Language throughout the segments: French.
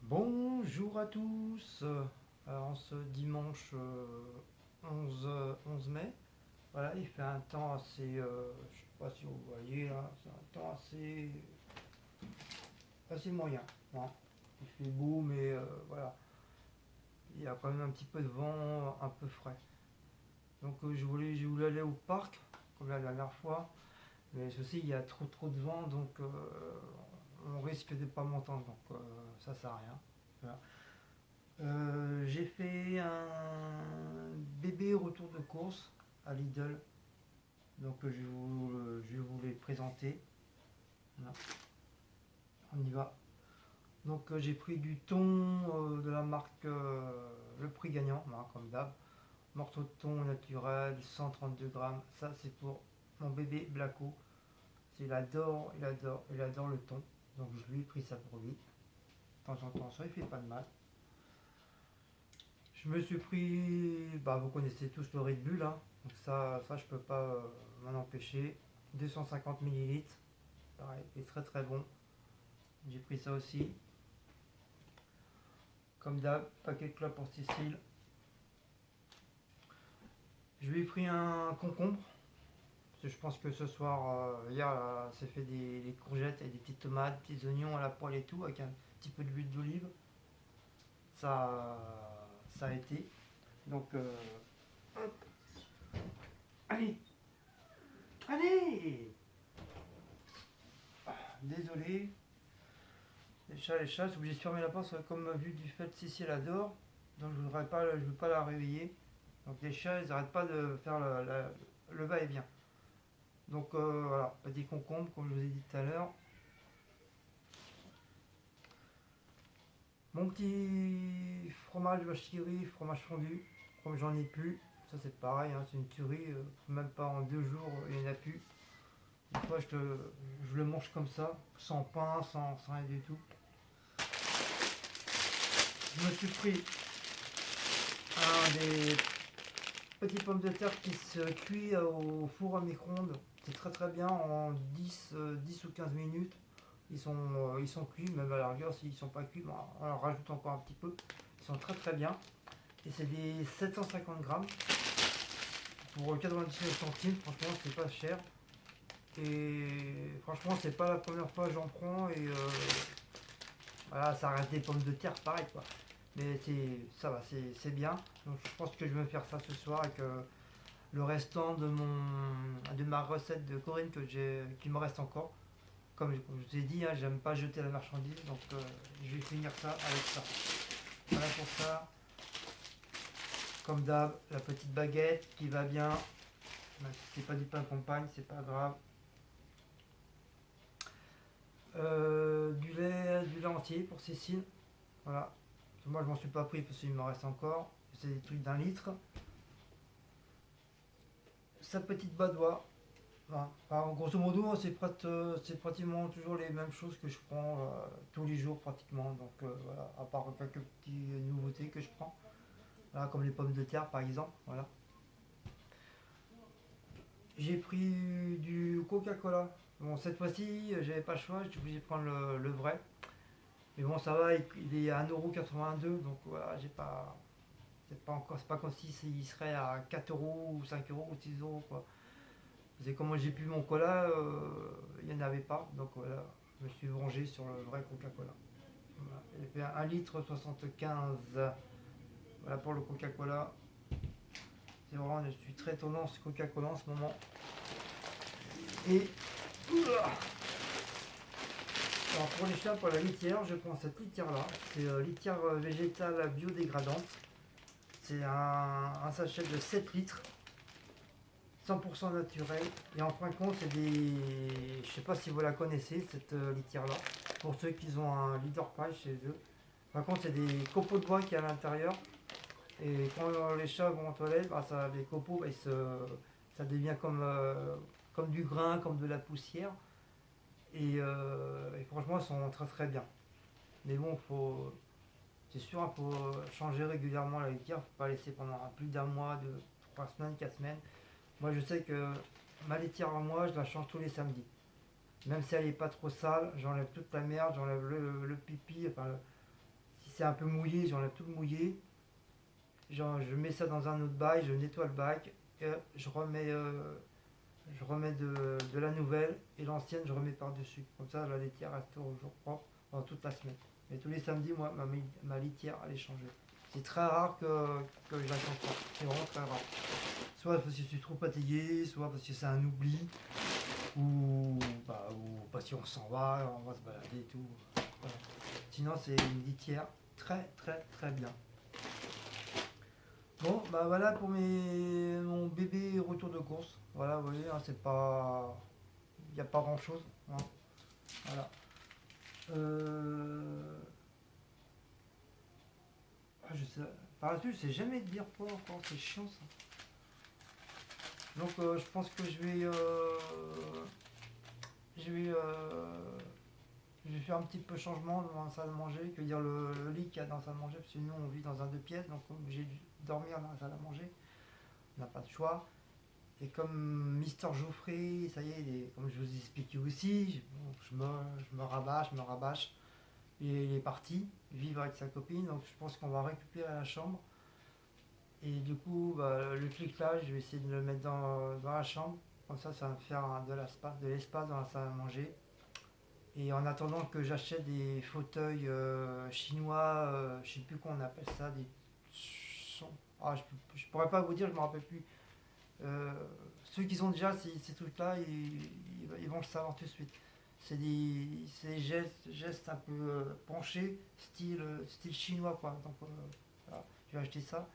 Bonjour à tous. Alors, ce dimanche 11 mai, voilà, il fait un temps assez, je sais pas si vous voyez là, c'est un temps assez moyen, hein. Il fait beau, mais voilà, il y a quand même un petit peu de vent, un peu frais. Donc je voulais aller au parc, comme la dernière fois, mais ceci, il y a trop de vent, donc on risque de pas m'entendre, donc ça sert à rien. Voilà. J'ai fait un bébé retour de course à Lidl, donc je vais vous les présenter. Voilà, on y va. Donc j'ai pris du thon de la marque Le Prix Gagnant, voilà, comme d'hab. Morceau de thon naturel, 132 grammes. Ça c'est pour mon bébé Blacko. Il adore le thon. Donc je lui ai pris ça pour lui. De temps en temps, ça il fait pas de mal. Je me suis pris, bah vous connaissez tous le Red Bull, hein. Donc ça je peux pas m'en empêcher. 250 millilitres, pareil, il est très bon. J'ai pris ça aussi. Comme d'hab, paquet de clopes pour Cécile. Je lui ai pris un concombre, parce que je pense que ce soir, hier, ça fait des courgettes et des petites tomates, des petits oignons à la poêle et tout, avec un petit peu d'huile d'olive. Ça, ça a été. Donc, hop, allez, allez. Désolé, les chats, c'est obligé de fermer la porte, comme vu du fait Cécile adore, donc je veux pas la réveiller. Donc les chats, ils n'arrêtent pas de faire le va-et-vient. Donc voilà, petit concombre, comme je vous ai dit tout à l'heure. Mon petit fromage vache qui rit, fromage fondu, comme j'en ai plus. Ça c'est pareil, hein, c'est une tuerie, même pas en 2 jours, il n'y en a plus. Des fois je le mange comme ça, sans pain, sans rien du tout. Je me suis pris un des petites pommes de terre qui se cuit au four à micro-ondes. C'est très bien en 10 ou 15 minutes. Ils sont cuits, même à la rigueur s'ils ne sont pas cuits, on en rajoute encore un petit peu. Ils sont très bien. Et c'est des 750 grammes pour 99 centimes. Franchement, c'est pas cher. Et franchement, c'est pas la première fois que j'en prends. Et voilà, ça reste des pommes de terre, pareil quoi. Mais ça va, c'est bien. Donc je pense que je vais me faire ça ce soir avec le restant de ma recette de Corinne qui me reste encore. Comme je vous ai dit, hein, j'aime pas jeter la marchandise, donc je vais finir ça avec ça. Voilà pour ça. Comme d'hab, la petite baguette qui va bien. Même si c'est pas du pain de campagne, c'est pas grave. Du lait entier pour Cécile. Voilà. Moi je m'en suis pas pris parce qu'il me reste encore. C'est des trucs d'1 litre. Sa petite badoie. Voilà. Enfin, grosso modo, c'est pratiquement toujours les mêmes choses que je prends tous les jours pratiquement. Donc voilà, à part quelques petites nouveautés que je prends. Voilà, comme les pommes de terre par exemple. Voilà. J'ai pris du Coca-Cola. Bon, cette fois-ci, j'avais pas le choix, j'étais obligé de prendre le vrai. Mais bon, ça va, il est à 1,82 €, donc voilà, j'ai pas. C'est pas comme si il serait à 4 euros ou 5 euros ou 6 euros quoi. C'est comme moi j'ai pu mon cola, il n'y en avait pas, donc voilà, je me suis vengé sur le vrai Coca-Cola. Voilà. Il fait 1,75 litre. Voilà pour le Coca-Cola. C'est vraiment, je suis très tendance Coca-Cola en ce moment. Et alors pour les chats, pour la litière, je prends cette litière là. C'est litière végétale biodégradante. C'est un sachet de 7 litres, 100% naturel. Et en fin de compte, c'est des. Je sais pas si vous la connaissez, cette litière là. Pour ceux qui ont un leader page chez eux. Par contre, c'est des copeaux de bois qui est à l'intérieur. Et quand les chats vont aux toilettes, bah, les copeaux, bah, ça devient comme du grain, comme de la poussière. Et franchement, ils sont très bien. Mais bon, c'est sûr, il faut changer régulièrement la litière. Il ne faut pas laisser pendant plus d'un mois, 3 semaines, 4 semaines. Moi, je sais que ma litière en moi, je la change tous les samedis. Même si elle n'est pas trop sale, j'enlève toute la merde, j'enlève le pipi. Enfin, c'est un peu mouillé, j'enlève tout le mouillé. Je mets ça dans un autre bac, je nettoie le bac, et je remets de la nouvelle et l'ancienne je remets par-dessus. Comme ça la laitière reste toujours propre pendant toute la semaine. Et tous les samedis, moi, ma litière elle est changée. C'est très rare que je la change pas. C'est vraiment très rare. Soit parce que je suis trop fatigué, soit parce que c'est un oubli, ou parce qu'on s'en va, on va se balader et tout. Voilà. Sinon c'est une litière très très très bien. Bon, bah voilà pour mon bébé retour de course. Voilà, vous voyez, hein, c'est pas. Il n'y a pas grand chose. Hein. Voilà. Euh... je sais. Par la suite, je sais jamais te dire quoi encore, c'est chiant ça. Donc je pense que je vais, euh, je vais faire un petit peu changement dans la salle à manger, que dire le lit qu'il y a dans la salle à manger, parce que nous on vit dans un deux pièces, donc j'ai dû dormir dans la salle à manger. On n'a pas de choix. Et comme Mister Geoffrey, ça y est, comme je vous ai expliqué aussi, je me rabâche. Il est parti vivre avec sa copine, donc je pense qu'on va récupérer la chambre. Et du coup, bah, le clic-là, je vais essayer de le mettre dans la chambre. Comme ça va me faire de l'espace dans la salle à manger. Et en attendant que j'achète des fauteuils chinois, je sais plus comment on appelle ça, je pourrais pas vous dire, je me rappelle plus. Euh, Ceux qui ont déjà ces trucs-là, ils vont le savoir tout de suite. C'est des gestes un peu penchés, style chinois, quoi. Donc, voilà, je vais acheter ça.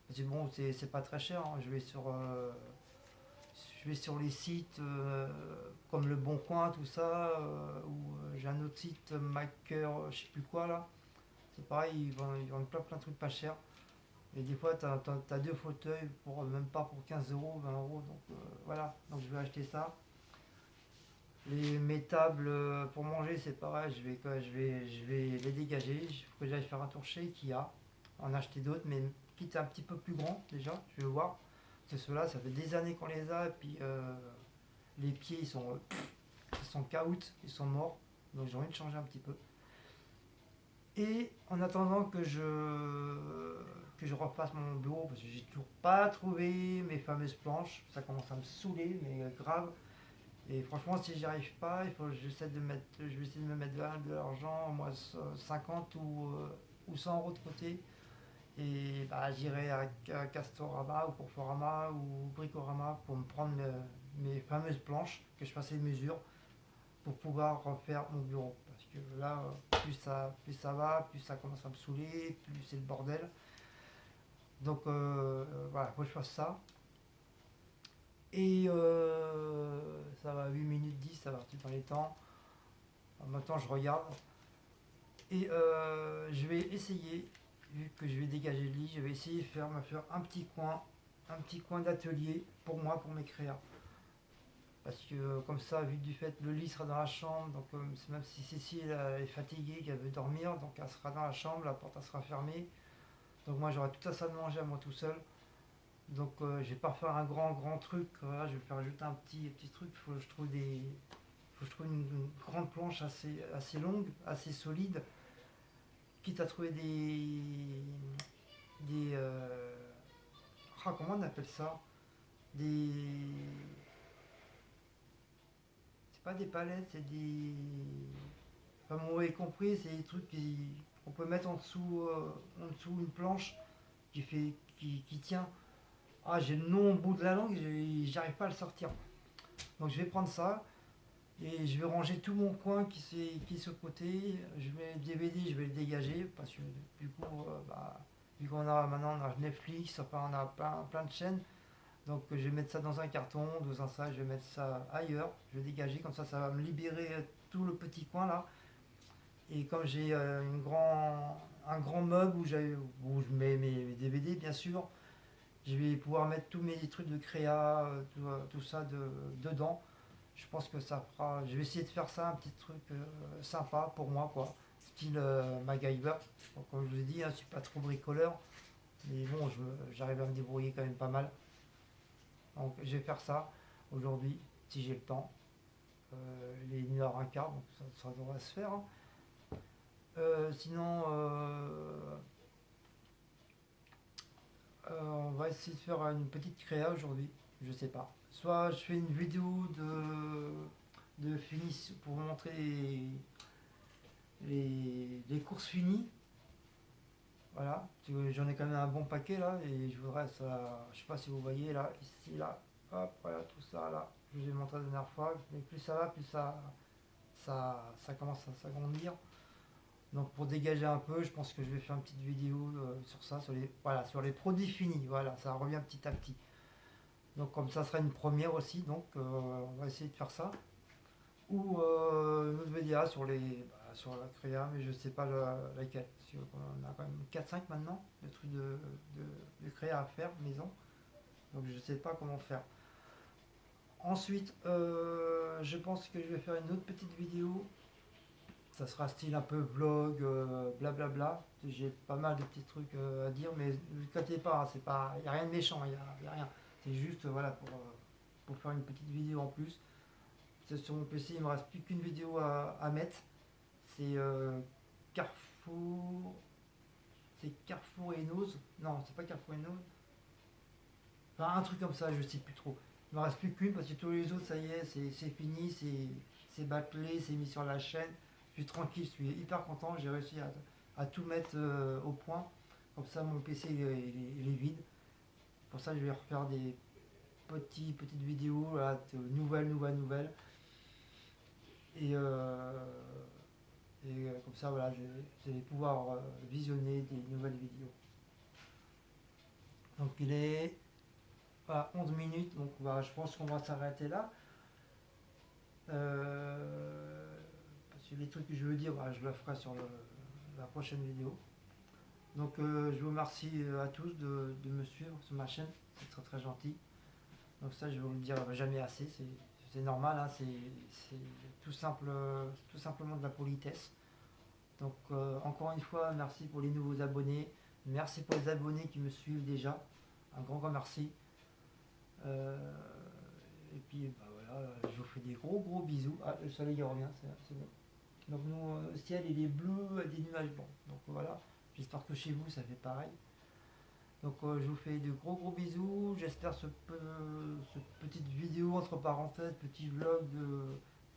C'est bon, c'est pas très cher. Hein. Je vais sur les sites comme Le Bon Coin, tout ça, ou j'ai un autre site, Maker, je sais plus quoi là. C'est pareil, ils vendent plein de trucs pas chers. Et des fois, tu as deux fauteuils pour même pas pour 15 euros, 20 euros. Donc voilà, donc je vais acheter ça. Mes tables pour manger, c'est pareil, je vais les dégager. Il faut que j'aille faire un tour chez Ikea, en acheter d'autres, mais quitte un petit peu plus grand déjà, je vais voir. Parce que ceux-là, ça fait des années qu'on les a, et puis les pieds, ils sont caout, ils sont morts. Donc j'ai envie de changer un petit peu. Et en attendant que je refasse mon bureau, parce que j'ai toujours pas trouvé mes fameuses planches, ça commence à me saouler, mais grave. Et franchement, si j'y arrive pas, je vais essayer de me mettre de l'argent, moi 50 ou 100 euros de côté. Et bah, j'irai à Castorama ou Conforama ou Bricorama pour me prendre mes fameuses planches, que je fasse les mesures pour pouvoir refaire mon bureau. Parce que là, plus ça va, plus ça commence à me saouler, plus c'est le bordel. Donc voilà, faut que je fasse ça. Et ça va 8 minutes 10, ça va tout dans les temps. Maintenant, je regarde. Et je vais essayer, vu que je vais dégager le lit, je vais essayer de me faire un petit coin d'atelier pour moi, pour mes créas. Parce que comme ça, vu du fait le lit sera dans la chambre, donc même si Cécile elle est fatiguée, qu'elle veut dormir, donc elle sera dans la chambre, la porte elle sera fermée. Donc moi j'aurai toute la salle de manger à moi tout seul. Donc je vais pas faire un grand truc, voilà, je vais faire juste un petit truc. Faut que je trouve une grande planche assez longue, assez solide, quitte à trouver des comment on appelle ça? Des C'est pas des palettes, c'est des. Enfin, vous m'avez compris, c'est des trucs qu'on peut mettre en dessous une planche qui tient. Ah, j'ai le nom au bout de la langue, j'arrive pas à le sortir. Donc je vais prendre ça et je vais ranger tout mon coin qui est sur le côté. Je mets le DVD, je vais le dégager parce que du coup, vu qu'on a maintenant on a Netflix, enfin on a plein de chaînes. Donc je vais mettre ça dans un carton, dans un sac, je vais mettre ça ailleurs, je vais dégager, comme ça va me libérer tout le petit coin là. Et comme j'ai un grand meuble où je mets mes DVD bien sûr, je vais pouvoir mettre tous mes trucs de créa, tout ça dedans. Je pense que ça fera. Je vais essayer de faire ça, un petit truc sympa pour moi, quoi. Style MacGyver. Bon, comme je vous ai dit, hein, je suis pas trop bricoleur. Mais bon, j'arrive à me débrouiller quand même pas mal. Donc je vais faire ça aujourd'hui, si j'ai le temps. Il est 1h15, donc ça devrait se faire. Hein. Sinon, On va essayer de faire une petite créa aujourd'hui, je sais pas. Soit je fais une vidéo de finition pour vous montrer les courses finies. Voilà, j'en ai quand même un bon paquet là et je voudrais ça, je sais pas si vous voyez là, ici là, hop, voilà tout ça là, je vous ai montré la dernière fois, mais plus ça va, plus ça commence à s'agrandir. Donc pour dégager un peu, je pense que je vais faire une petite vidéo sur ça, voilà, sur les produits finis, voilà, ça revient petit à petit. Donc comme ça sera une première aussi, donc on va essayer de faire ça. Ou une autre vidéo sur la créa, mais je sais pas laquelle. Parce qu'on a quand même 4-5 maintenant, de trucs de créa à faire, maison. Donc je sais pas comment faire. Ensuite, je pense que je vais faire une autre petite vidéo. Ça sera style un peu vlog, blablabla. J'ai pas mal de petits trucs à dire, mais ne vous inquiétez pas, c'est pas, il n'y a rien de méchant, y a rien. C'est juste voilà, pour faire une petite vidéo en plus. Sur mon PC, il me reste plus qu'une vidéo à mettre. C'est Carrefour. C'est Carrefour et Nose. Non, c'est pas Carrefour et Nose. Enfin, un truc comme ça, je sais plus trop. Il me reste plus qu'une parce que tous les autres, ça y est, c'est fini, c'est bâclé, c'est mis sur la chaîne. Je suis tranquille, je suis hyper content. J'ai réussi à tout mettre au point. Comme ça, mon PC il est vide. Pour ça, je vais refaire des petites vidéos, là, de nouvelles. Et, comme ça, voilà, je vais pouvoir visionner des nouvelles vidéos. Donc il est à 11 minutes, donc je pense qu'on va s'arrêter là. Parce que les trucs que je veux dire, je le ferai sur la prochaine vidéo. Donc je vous remercie à tous de me suivre sur ma chaîne, c'est très très gentil. Donc ça, je vais vous le dire jamais assez, c'est normal, hein, c'est tout simplement de la politesse. Donc encore une fois, merci pour les nouveaux abonnés, merci pour les abonnés qui me suivent déjà, un grand merci. Et puis voilà, je vous fais des gros bisous. Ah, le soleil revient, c'est bon. Donc nous, le ciel il est bleu avec des nuages blancs. Donc voilà, j'espère que chez vous ça fait pareil. Donc je vous fais de gros bisous. J'espère ce petite vidéo entre parenthèses, petit vlog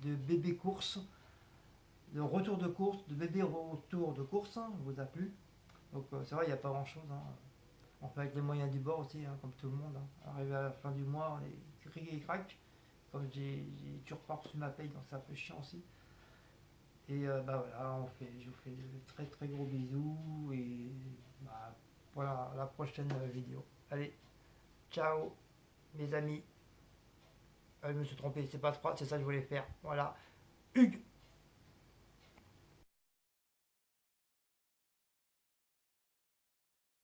de bébé course, de retour de course, de bébé retour de course, hein, vous a plu. Donc c'est vrai, il n'y a pas grand chose. Hein. On fait avec les moyens du bord aussi, hein, comme tout le monde. Hein. Arrivé à la fin du mois, on est cric et crac. Comme j'ai toujours pas reçu ma paye, donc c'est un peu chiant aussi. Et voilà, je vous fais de très gros bisous et voilà la prochaine vidéo. Allez, ciao mes amis. Je me suis trompé, c'est pas 3, c'est ça que je voulais faire. Voilà. Hugues.